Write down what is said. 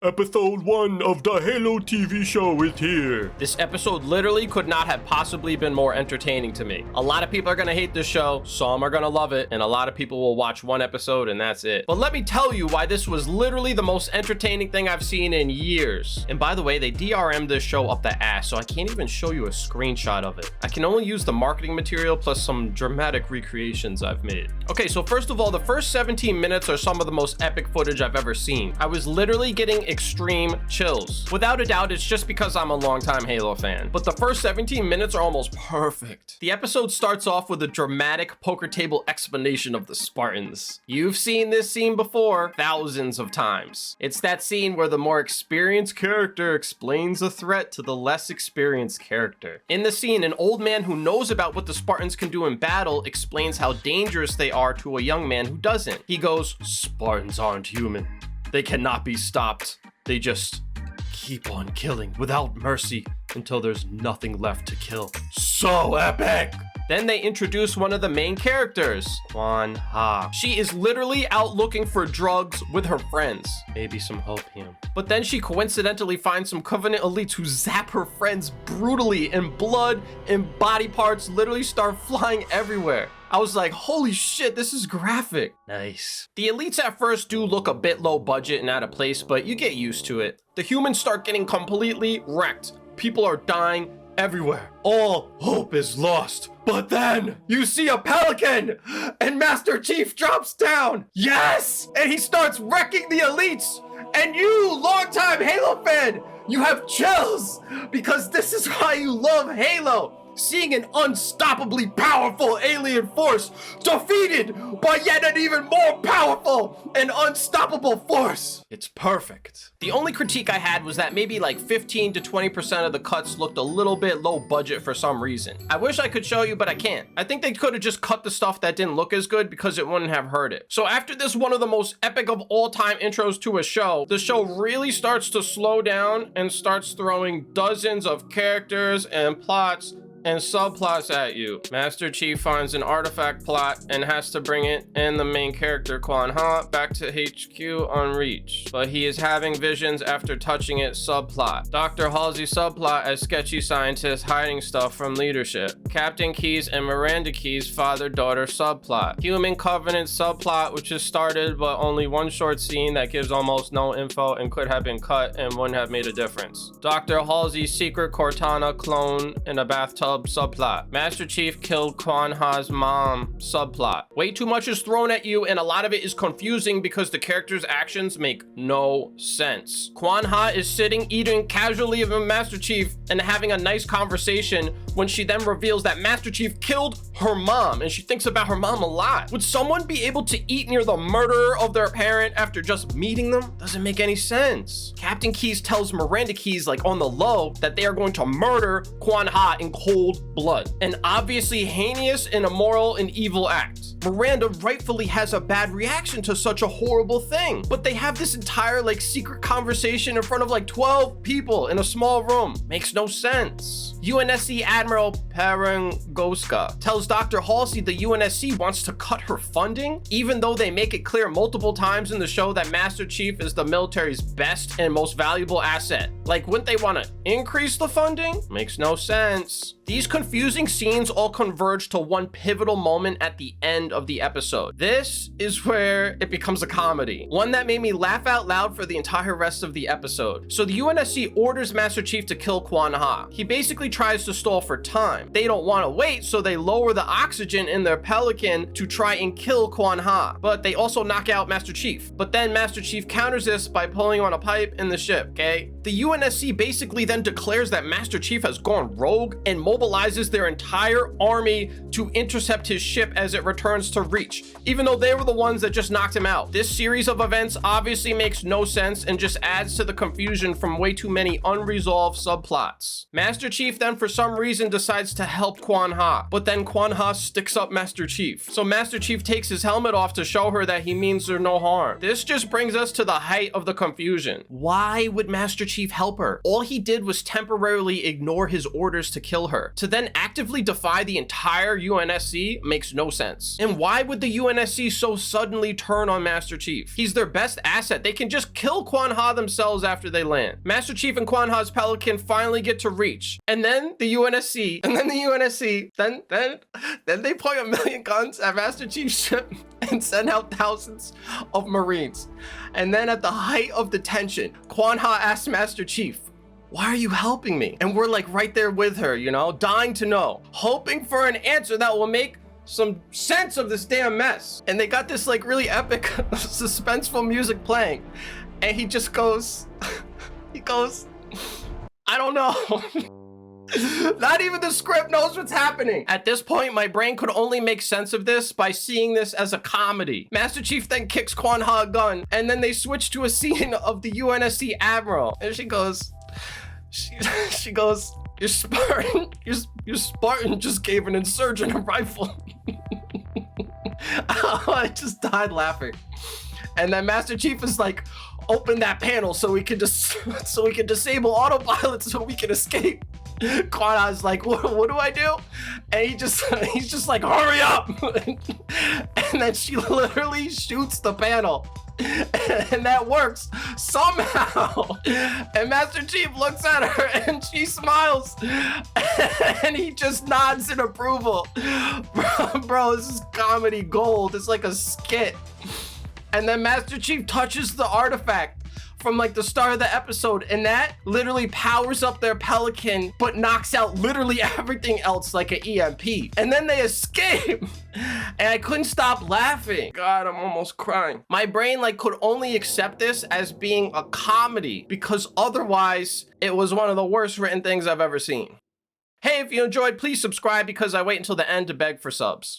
Episode 1 of the Halo TV show is here. This episode literally could not have possibly been more entertaining to me. A lot of people are gonna hate this show, some are gonna love it, and a lot of people will watch one episode and that's it. But let me tell you why this was literally the most entertaining thing I've seen in years. And by the way, they DRM'd this show up the ass, so I can't even show you a screenshot of it. I can only use the marketing material plus some dramatic recreations I've made. Okay, so first of all, the first 17 minutes are some of the most epic footage I've ever seen. I was literally getting extreme chills. Without a doubt, it's just because I'm a longtime Halo fan, but the first 17 minutes are almost perfect. The episode starts off with a dramatic poker table explanation of the Spartans. You've seen this scene before thousands of times. It's that scene where the more experienced character explains a threat to the less experienced character. In the scene, an old man who knows about what the Spartans can do in battle explains how dangerous they are to a young man who doesn't. He goes, "Spartans aren't human. They cannot be stopped. They just keep on killing without mercy until there's nothing left to kill." So epic! Then they introduce one of the main characters, Quan Ha. She is literally out looking for drugs with her friends. Maybe some opium. But then she coincidentally finds some Covenant elites who zap her friends brutally, and blood and body parts literally start flying everywhere. I was like, holy shit, this is graphic. Nice. The elites at first do look a bit low budget and out of place, but you get used to it. The humans start getting completely wrecked. People are dying everywhere. All hope is lost. But then you see a pelican and Master Chief drops down. Yes! And he starts wrecking the elites. And you, longtime Halo fan, you have chills because this is why you love Halo. Seeing an unstoppably powerful alien force defeated by yet an even more powerful and unstoppable force. It's perfect. The only critique I had was that maybe like 15 to 20% of the cuts looked a little bit low budget for some reason. I wish I could show you, but I can't. I think they could have just cut the stuff that didn't look as good because it wouldn't have hurt it. So after this, one of the most epic of all time intros to a show, the show really starts to slow down and starts throwing dozens of characters and plots and subplots at you. Master Chief finds an artifact plot and has to bring it and the main character Quan Ha back to HQ on Reach, but he is having visions after touching it subplot. Dr. Halsey subplot as sketchy scientists hiding stuff from leadership. Captain Keyes and Miranda Keyes father-daughter subplot. Human Covenant subplot, which is started but only one short scene that gives almost no info and could have been cut and wouldn't have made a difference. Dr. Halsey's secret Cortana clone in a bathtub subplot. Master Chief killed Quan Ha's mom subplot. Way too much is thrown at you and a lot of it is confusing because the character's actions make no sense. Quan Ha is sitting eating casually with Master Chief and having a nice conversation when she then reveals that Master Chief killed her mom and she thinks about her mom a lot. Would someone be able to eat near the murderer of their parent after just meeting them? Doesn't make any sense. Captain Keyes tells Miranda Keyes, like on the low, that they are going to murder Quan Ha in cold blood. An obviously heinous and immoral and evil act. Miranda rightfully has a bad reaction to such a horrible thing, but they have this entire like secret conversation in front of like 12 people in a small room. Makes no sense. UNSC Admiral Parangoska tells Dr. Halsey the UNSC wants to cut her funding, even though they make it clear multiple times in the show that Master Chief is the military's best and most valuable asset. Like, wouldn't they want to increase the funding? Makes no sense. These confusing scenes all converge to one pivotal moment at the end of the episode. This is where it becomes a comedy, one that made me laugh out loud for the entire rest of the episode. So the UNSC orders Master Chief to kill Quan Ha. He basically tries to stall for time. They don't want to wait, so they lower the oxygen in their Pelican to try and kill Quan Ha, but they also knock out Master Chief. But then Master Chief counters this by pulling on a pipe in the ship, okay? The UNSC basically then declares that Master Chief has gone rogue and mobilizes their entire army to intercept his ship as it returns to Reach, even though they were the ones that just knocked him out. This series of events obviously makes no sense and just adds to the confusion from way too many unresolved subplots. Master Chief then for some reason decides to help Quan Ha, but then Quan Ha sticks up Master Chief. So Master Chief takes his helmet off to show her that he means her no harm. This just brings us to the height of the confusion. Why would Master Chief help her? All he did was temporarily ignore his orders to kill her. To then actively defy the entire UNSC makes no sense. And And why would the UNSC so suddenly turn on Master Chief? He's their best asset. They can just kill Quan Ha themselves after they land. Master Chief and Quan Ha's Pelican finally get to reach. And then the UNSC, then they point 1,000,000 guns at Master Chief's ship and send out thousands of Marines. And then at the height of the tension, Quan Ha asks Master Chief, why are you helping me? And we're like right there with her, you know, dying to know, hoping for an answer that will make some sense of this damn mess. And they got this like really epic suspenseful music playing. And he just goes, he goes, I don't know. Not even the script knows what's happening. At this point, my brain could only make sense of this by seeing this as a comedy. Master Chief then kicks Quan Ha a gun, and then they switch to a scene of the UNSC Admiral. And she goes, she goes, your Spartan just gave an insurgent a rifle. I just died laughing. And then Master Chief is like, open that panel so we can disable autopilot so we can escape. Quan Ha's like, what do I do? And he's just like, hurry up. And then she literally shoots the panel. And that works somehow. And Master Chief looks at her and she smiles. And he just nods in approval. Bro, this is comedy gold. It's like a skit. And then Master Chief touches the artifact from like the start of the episode, and that literally powers up their Pelican but knocks out literally everything else like an EMP. And then they escape. And I couldn't stop laughing. God, I'm almost crying. My brain like could only accept this as being a comedy because otherwise it was one of the worst written things I've ever seen. Hey, if you enjoyed, please subscribe because I wait until the end to beg for subs.